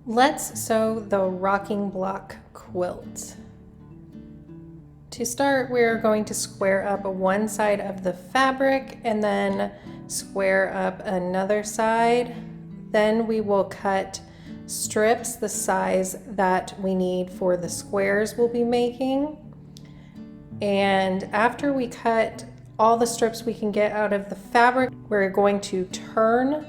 Let's sew the rocking block quilt. To start, we're going to square up one side of the fabric and then square up another side. Then we will cut strips the size that we need for the squares we'll be making. And after we cut all the strips we can get out of the fabric, we're going to turn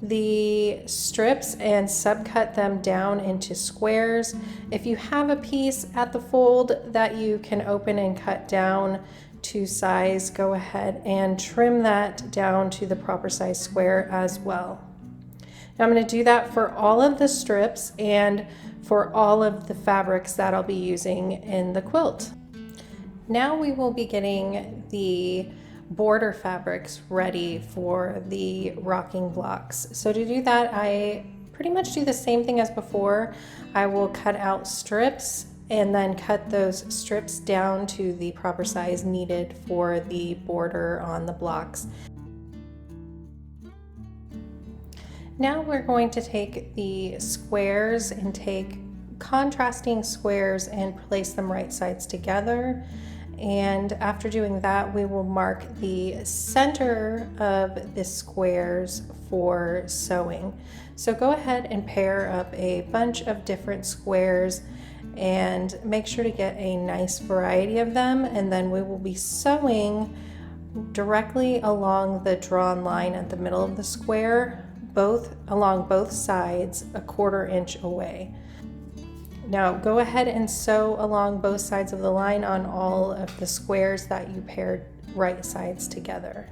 the strips and subcut them down into squares. If you have a piece at the fold that you can open and cut down to size, go ahead and trim that down to the proper size square as well. Now I'm going to do that for all of the strips and for all of the fabrics that I'll be using in the quilt. Now we will be getting the border fabrics ready for the rocking blocks. So to do that, I pretty much do the same thing as before. I will cut out strips and then cut those strips down to the proper size needed for the border on the blocks. Now we're going to take the squares and take contrasting squares and place them right sides together. And after doing that, we will mark the center of the squares for sewing. So go ahead and pair up a bunch of different squares and make sure to get a nice variety of them. And then we will be sewing directly along the drawn line at the middle of the square, along both sides, 1/4 inch away. Now go ahead and sew along both sides of the line on all of the squares that you paired right sides together.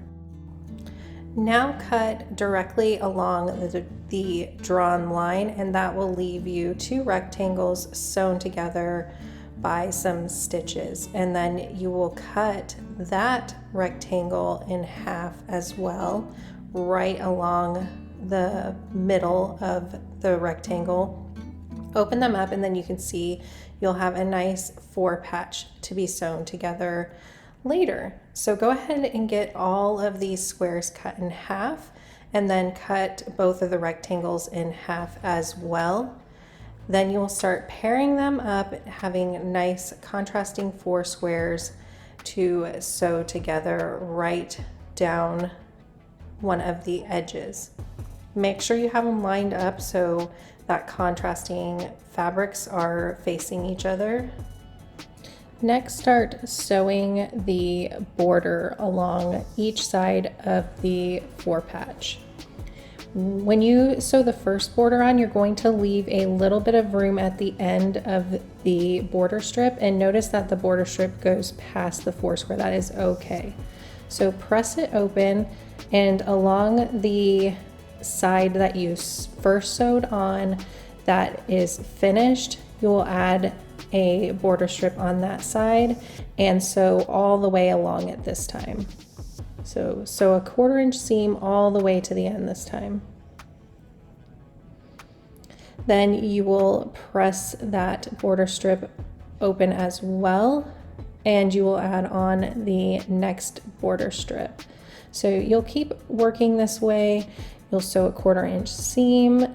Now cut directly along the drawn line, and that will leave you 2 rectangles sewn together by some stitches. And then you will cut that rectangle in half as well, right along the middle of the rectangle. Open them up, and then you can see you'll have a nice 4 patch to be sewn together later. So go ahead and get all of these squares cut in half, and then cut both of the rectangles in half as well. Then you will start pairing them up, having nice contrasting 4 squares to sew together right down one of the edges. Make sure you have them lined up so that contrasting fabrics are facing each other. Next, start sewing the border along each side of the 4 patch. When you sew the first border on, you're going to leave a little bit of room at the end of the border strip, and notice that the border strip goes past the 4 square. That is okay. So press it open, and along the side that you first sewed on that is finished, you will add a border strip on that side and sew all the way along it this time. So sew a 1/4 inch seam all the way to the end this time. Then you will press that border strip open as well, and you will add on the next border strip. So you'll keep working this way. You'll sew a 1/4 inch seam,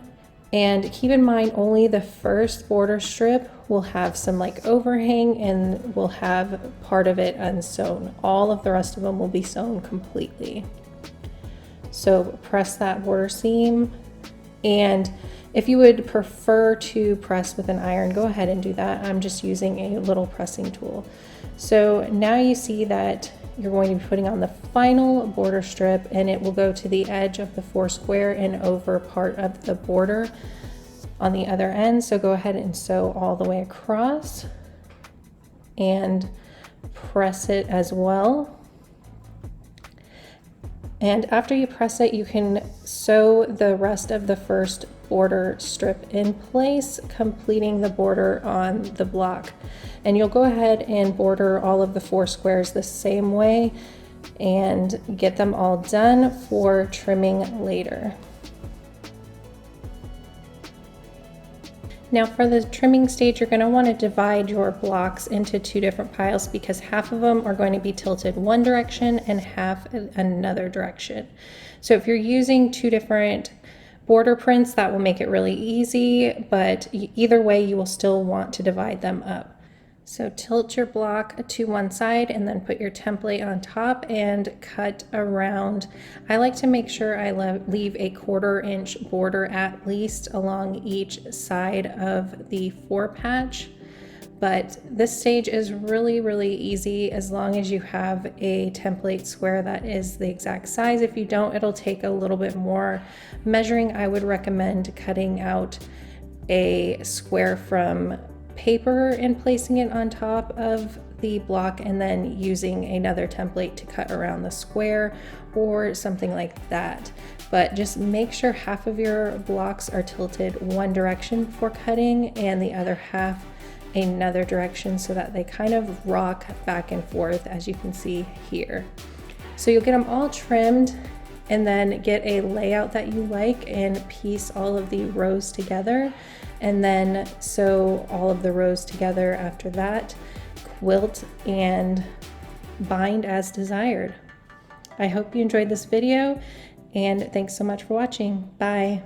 and keep in mind only the first border strip will have some like overhang and will have part of it unsewn. All of the rest of them will be sewn completely. So press that border seam, and if you would prefer to press with an iron, go ahead and do that. I'm just using a little pressing tool. So now you see that you're going to be putting on the final border strip, and it will go to the edge of the 4 square and over part of the border on the other end. So go ahead and sew all the way across and press it as well. And after you press it, you can sew the rest of the first border strip in place, completing the border on the block. And you'll go ahead and border all of the 4 squares the same way and get them all done for trimming later. Now for the trimming stage, you're going to want to divide your blocks into 2 different piles, because half of them are going to be tilted one direction and half another direction. So if you're using 2 different border prints, that will make it really easy, but either way you will still want to divide them up. So tilt your block to one side and then put your template on top and cut around. I like to make sure I leave a 1/4 inch border at least along each side of the 4 patch. But this stage is really easy as long as you have a template square that is the exact size. If you don't, it'll take a little bit more measuring. I would recommend cutting out a square from paper and placing it on top of the block and then using another template to cut around the square or something like that. But just make sure half of your blocks are tilted one direction before cutting and the other half another direction so that they kind of rock back and forth, as you can see here. So you'll get them all trimmed and then get a layout that you like and piece all of the rows together, and then sew all of the rows together after that, quilt and bind as desired. I hope you enjoyed this video and thanks so much for watching. Bye.